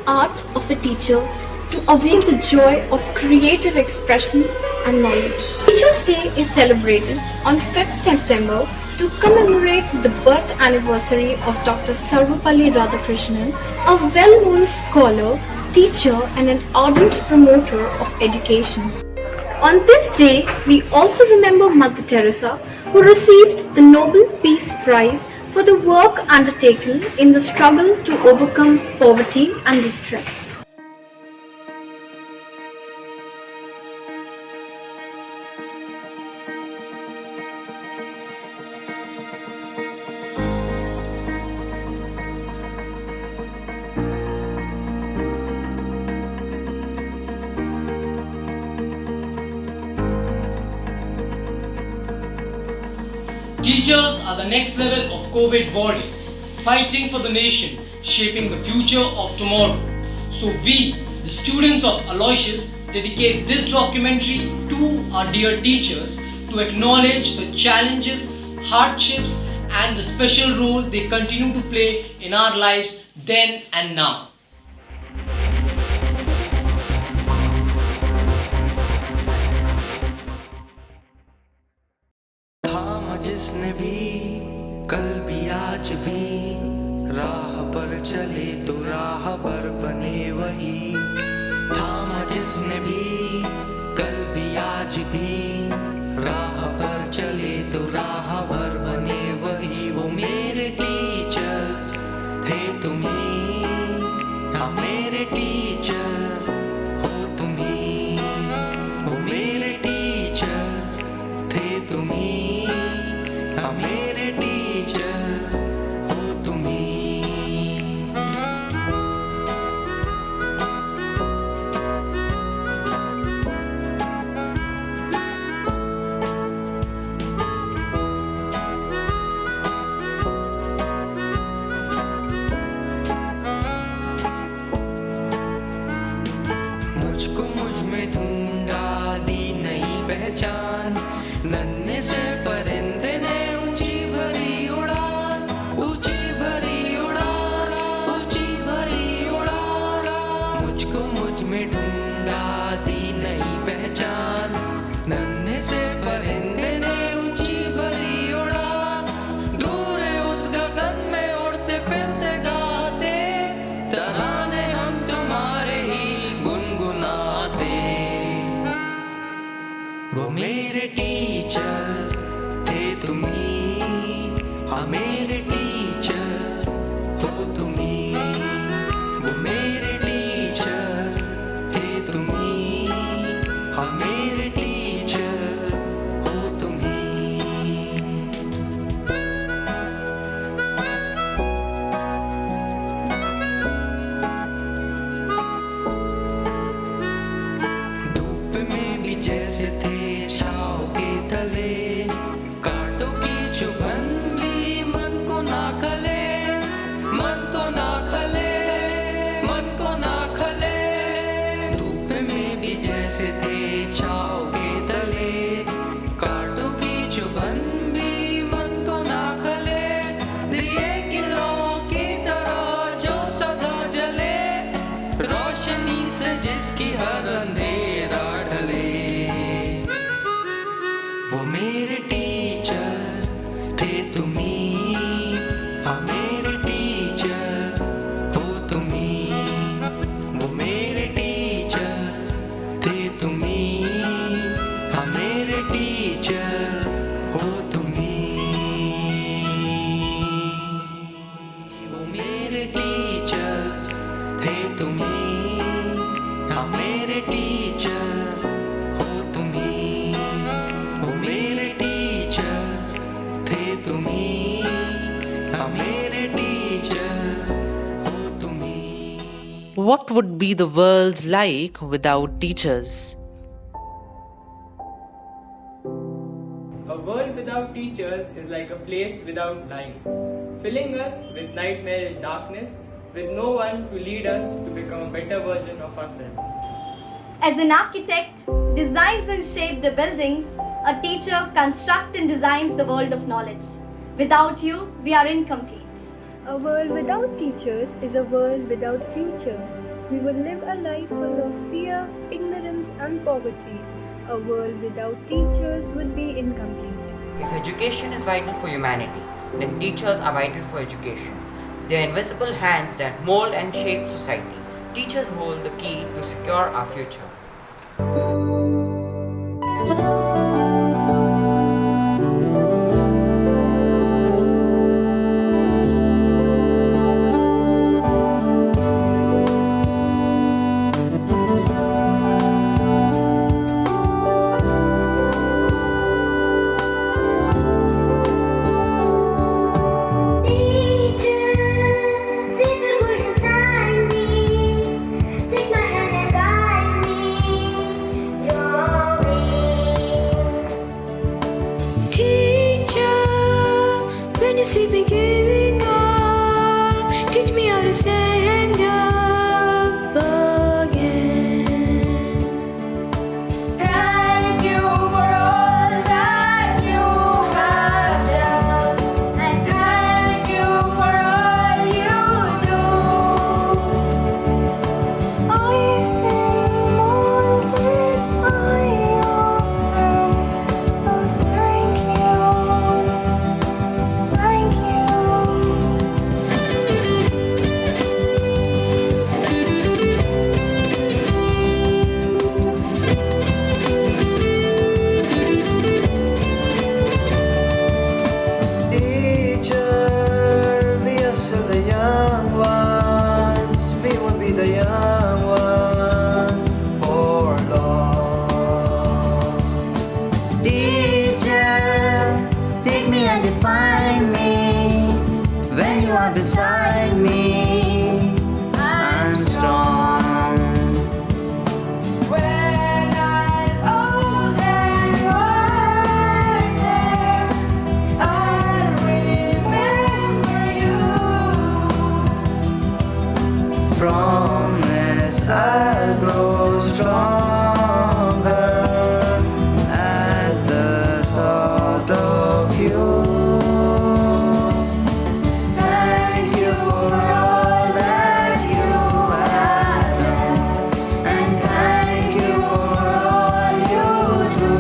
art of a teacher to awaken the joy of creative expressions and knowledge. Teachers' Day is celebrated on 5th September to commemorate the birth anniversary of Dr. Sarvepalli Radhakrishnan, a well-known scholar, teacher and an ardent promoter of education. On this day, we also remember Mother Teresa, who received the Nobel Peace Prize for the work undertaken in the struggle to overcome poverty and distress. Teachers are the next level of COVID warriors, fighting for the nation, shaping the future of tomorrow. So we, the students of Aloysius, dedicate this documentary to our dear teachers to acknowledge the challenges, hardships and the special role they continue to play in our lives then and now. जिसने भी कल भी आज भी राह पर चले तो राह पर बने वही थामा जिसने भी कल भी आज भी राह पर चले तो राह पर बने वही वो मेरे टीचर थे तुम्ही हाँ मेरे टीचर हो तुम्ही वो मेरे टीचर थे तुम्ही मेरे टीचर हो तुम्ही मुझको मुझ में ढूंढा दी नई पहचान नन्हे से परिंदे ने ऊंची भरी उड़ान मुझको मुझ में ढूंढा दी नई पहचान नन्हे से परिंदे ने ऊंची भरी उड़ान दूर उस गगन में उड़ते फिरते गाते तराने हम तुम्हारे ही गुनगुनाते वो मेरे टीचर थे तुम्ही हाँ मेरे टीचर हो तुम्ही वो मेरे टीचर थे तुम्ही हाँ मेरे टीचर हो तुम्ही धूप में भी जैसे थे छाव के तले कांटों की चुभन भी मन को ना खले धूप में भी जैसे थे छाव के तले कांटों की चुभन भी मन को ना खले दिए की लौ की तरह जो सदा जले रोशनी से जिसकी हर अंधेरा ढले वो मेरे टीचर थे तुम्ही हाँ मेरे टीचर हो तुम्ही वो मेरे टीचर थे तुम्ही हाँ मेरे टीचर हो तुम्ही वो मेरे टीचर थे तुम्ही हाँ मेरे टीचर हो तुम्ही वो मेरे टीचर थे तुम्ही हाँ मेरे टीचर हो तुम्ही What would be the world like without teachers? A world without teachers is like a place without lights, filling us with nightmarish darkness, with no one to lead us to become a better version of ourselves. As an architect designs and shapes the buildings, a teacher constructs and designs the world of knowledge. Without you, we are incomplete. A world without teachers is a world without future. we would live a life full of fear, ignorance, and poverty. A world without teachers would be incomplete. If education is vital for humanity, then teachers are vital for education. They are invisible hands that mold and shape society. Teachers hold the key to secure our future. See me giving up, teach me how to stand up again. Thank you for all that you have done, and thank you for all you do. I've been molded by your hands, so thank you. Thank you. Teacher, we are still the young ones. We will be the young ones for long. Teacher, take me and define me. When you are beside me, I'm strong. When I'm old and wasted, I'll remember you. Promise I'll grow stronger at the thought of you. Thank you for all that you have done, and thank you for all you do.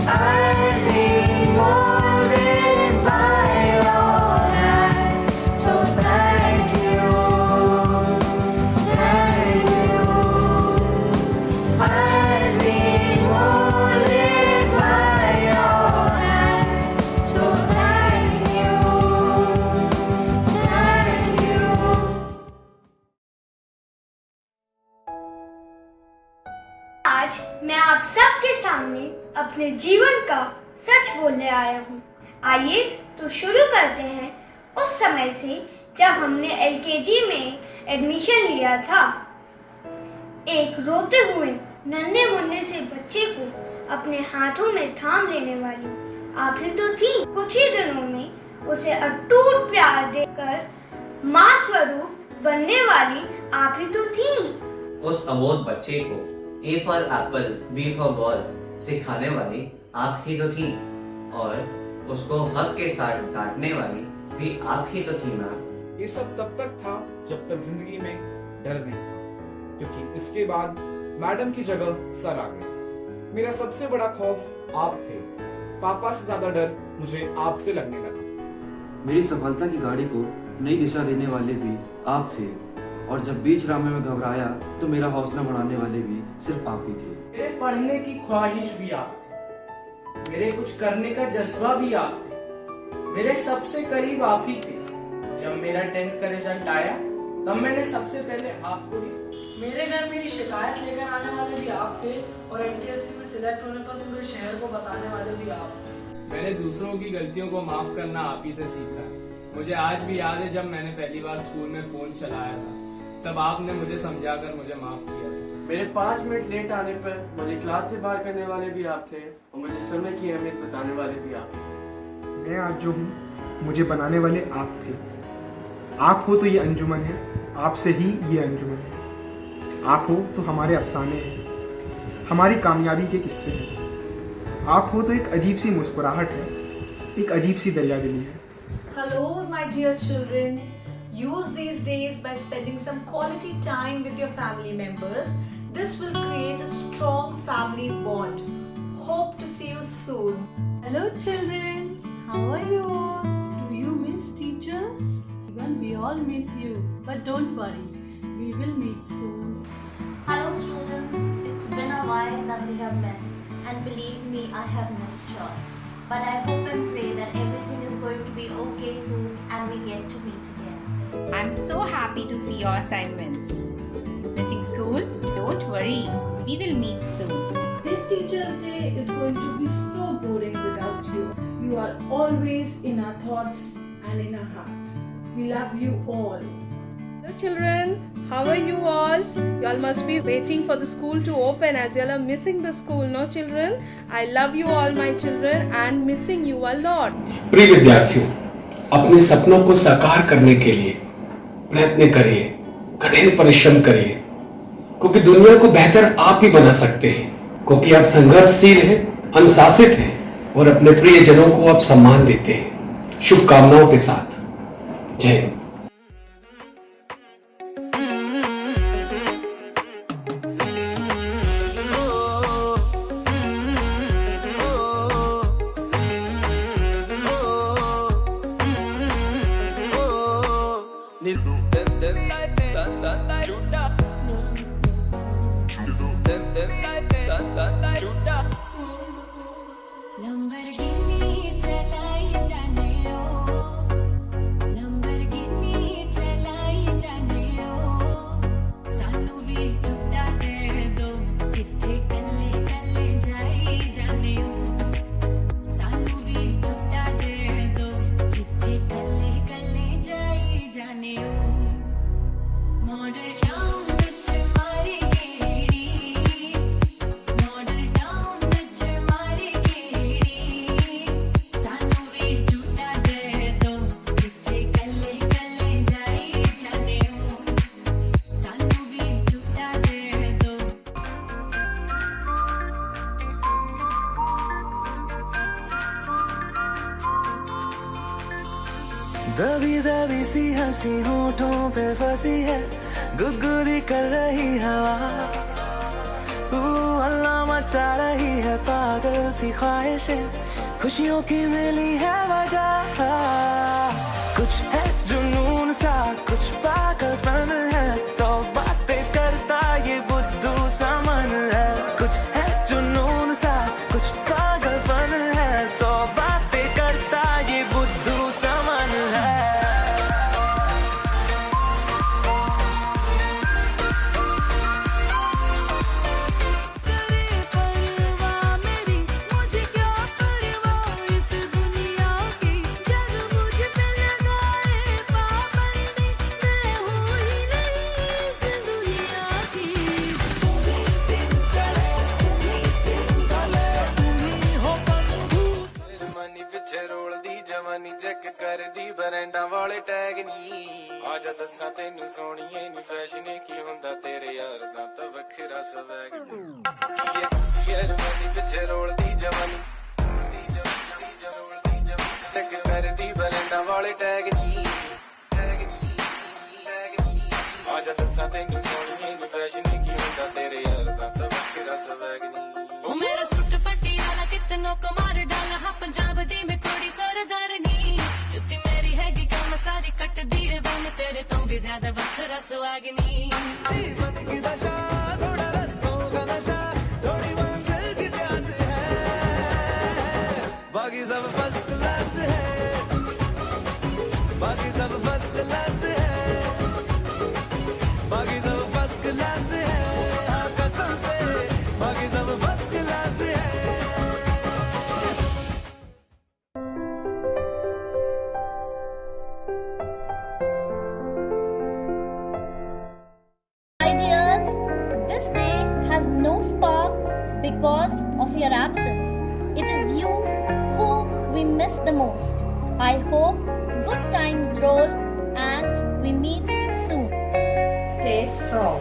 I've been molded by your hands, so thank you, thank you. I've been molded by your hands, so thank you, thank you. आज मैं आप सबके सामने अपने जीवन का सच बोलने आया हूँ। आइए तो शुरू करते हैं उस समय से जब हमने LKG में एडमिशन लिया था। एक रोते हुए नन्हे मुन्ने से बच्चे को अपने हाथों में थाम लेने वाली आप ही तो थी। कुछ ही दिनों में उसे अटूट प्यार देकर माँ स्वरूप बनने वाली आप ही तो थी। उस अबोध बच्चे को A for apple, B for ball सिखाने वाली आप ही तो थी, और उसको हक के साथ डांटने वाली भी आप ही तो थी मैम। ये सब तब तक था जब तक जिंदगी में डर नहीं था, क्योंकि इसके बाद मैडम की जगह सर आ गए। मेरा सबसे बड़ा खौफ आप थे। पापा से ज्यादा डर मुझे आपसे लगने लगा। मेरी सफलता की गाड़ी को नई दिशा देने वाले भी आप थे, और जब बीच राह में मैं घबराया तो मेरा हौसला बढ़ाने वाले भी सिर्फ आप ही थे। मेरे पढ़ने की ख्वाहिश भी आप थे, मेरे कुछ करने का जज्बा भी आप थे, मेरे सबसे करीब आप ही थे। जब मेरा 10th का रिजल्ट आया तब मैंने सबसे पहले आपको ही। मेरे घर मेरी शिकायत लेकर आने वाले भी आप थे, और MTSC में सिलेक्ट होने पर पूरे शहर को बताने वाले भी आप थे। मैंने दूसरों की गलतियों को माफ करना आप ही से सीखा। मुझे आज भी याद है जब मैंने पहली बार स्कूल में फोन चलाया था, तब आपने मुझे समझाकर मुझे माफ किया था। मेरे 5 मिनट लेट आने पर मुझे क्लास से बाहर करने वाले भी आप थे, और मुझे समय की अहमियत बताने वाले भी आप थे। मैं आज जो हूँ मुझे बनाने वाले आप थे। आप हो तो ये अंजुमन है, आपसे ही ये अंजुमन है। आप हो तो हमारे अफसाने हैं, हमारी कामयाबी के किस्से हैं। आप हो तो एक अजीब सी मुस्कुराहट है, एक अजीब सी दरियादिली है। Hello, my dear children. Use these days by spending some quality time with your family members. This will create a strong family bond. Hope to see you soon. Hello children, how are you all? Do you miss teachers? Even we all miss you, but don't worry, we will meet soon. Hello students, it's been a while that we have met, and believe me, I have missed you all. But I hope and pray that everything is going to be okay soon and we get to meet again. I'm so happy to see your assignments. Missing school? Don't worry, we will meet soon. This Teacher's Day is going to be so boring without you. You are always in our thoughts and in our hearts. We love you all. Hello children, how are you all? You all must be waiting for the school to open as you all are missing the school, no children? I love you all my children and missing you a lot. प्रिय विद्यार्थियों, अपने सपनों को साकार करने के लिए प्रयत्न करिए, कठिन परिश्रम करिए, क्योंकि दुनिया को बेहतर आप ही बना सकते हैं, क्योंकि आप संघर्षशील हैं, अनुशासित हैं और अपने प्रियजनों को आप सम्मान देते हैं। शुभकामनाओं के साथ, जय हिंद। दबी दबी सी हंसी होठों पे फंसी है, गुदगुदी कर रही हवा, हल्ला मचा रही है पागल सी ख्वाहिशें, खुशियों की मिली है वजह। कुछ है जुनून सा, कुछ पागलपन है, सौ बातें करता ये बुद्धू सा मन है। कुछ है जुनून सा, कुछ पागलपन है, सौ बातें करता ये बुद्धू सा मन है। चेक कर दी बरैंडा वाले टैग नी, आजा दसा तेनू सोनिए नी फैशन की हुंदा तेरे यार दा तां वखरा स्वैग नी। चीयर मनी पिछे रोल दी जवानी, चेक कर दी बरैंडा वाले टैग नी, आजा दसा तेनू सोनिए नी फैशन की हुंदा तेरे यार दा तां वखरा स्वैग नी। ओ मेरा सुट पटियाला कितनों को मार डाला, हाँ पंजाब दी मैं कुड़ी सरदारनी, जुत्ती मेरी हैगी कम सारी कट दी है बन, तेरे तो भी ज्यादा वखरा सुहागनी। जीवन की दशा थोड़ा रस्तों का नशा, थोड़ी मंजिल की प्यास है, बाकी सब फर्स्ट क्लास है, बाकी सब फर्स्ट क्लास है, बाकी सब फर्स्ट क्लास है, हाँ कसम से बाकी सब फर्स्ट क्लास है। Because of your absence. It is you who we miss the most. I hope good times roll and we meet soon. Stay strong.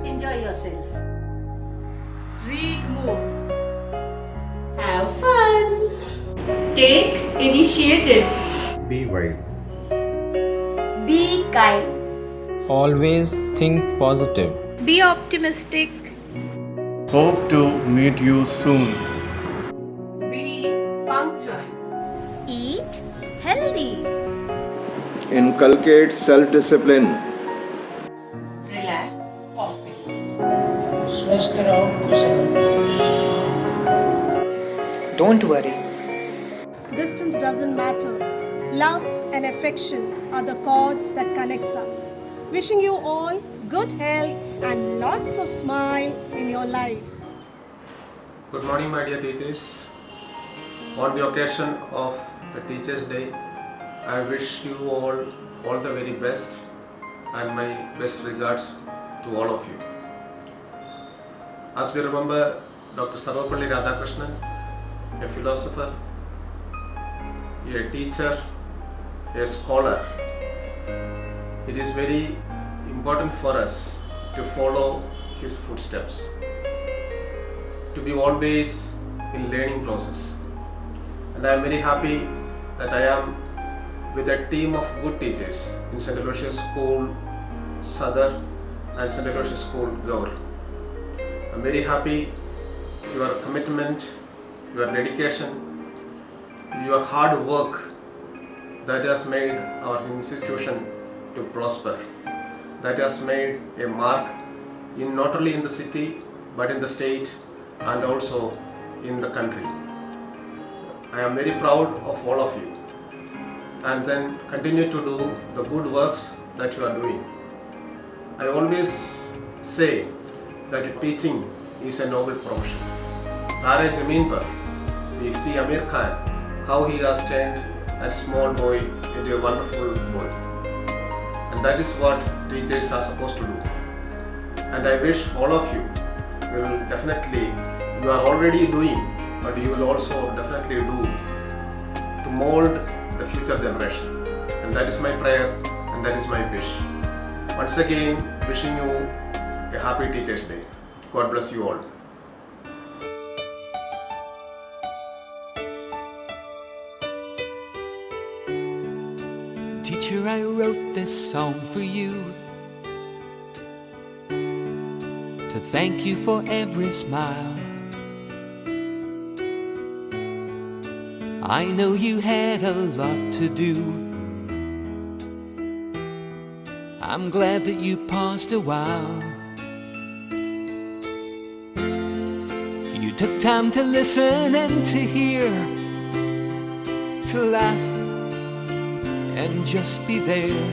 Enjoy yourself. Read more. Have fun. Take initiative. Be wise. Be kind. Always think positive. Be optimistic. Hope to meet you soon. Be punctual. Eat healthy. Inculcate self-discipline. Relax. स्वस्थ रहो, खुश रहो. Don't worry. Distance doesn't matter. Love and affection are the cords that connects us. Wishing you all good health and lots of smile in your life. Good morning, my dear teachers. On the occasion of the Teachers' Day, I wish you all the very best and my best regards to all of you. As we remember Dr. Sarvapalli Radhakrishnan, a philosopher, a teacher, a scholar, it is very important for us to follow his footsteps, to be always in learning process. And I am very happy that I am with a team of good teachers in St. Aloysius School, Sadar and St. Aloysius School, Gaur. I am very happy your commitment, your dedication, your hard work that has made our institution to prosper, that has made a mark in not only in the city but in the state and also in the country. I am very proud of all of you, and then continue to do the good works that you are doing. I always say that teaching is a noble profession. Tare Zameen Par, we see Amir Khan, how he has turned a small boy into a wonderful boy. And that is what teachers are supposed to do. And I wish all of you will definitely, you are already doing, but you will also definitely do to mold the future generation. And that is my prayer and that is my wish. Once again, wishing you a happy Teachers' Day. God bless you all. Teacher, I wrote this song for you to thank you for every smile. I know you had a lot to do. I'm glad that you paused a while. You took time to listen and to hear, to laugh and just be there.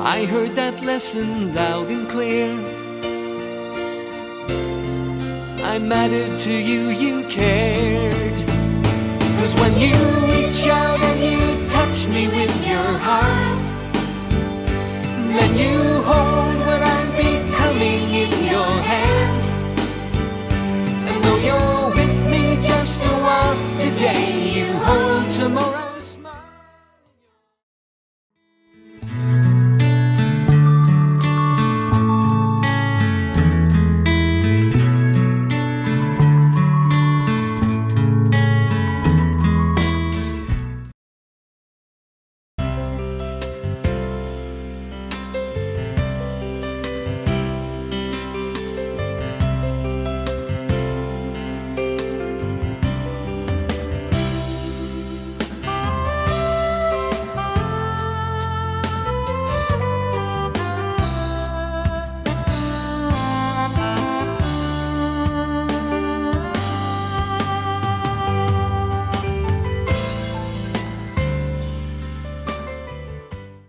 I heard that lesson loud and clear. I mattered to you, you cared. 'Cause when you reach out and you touch me with your heart, then you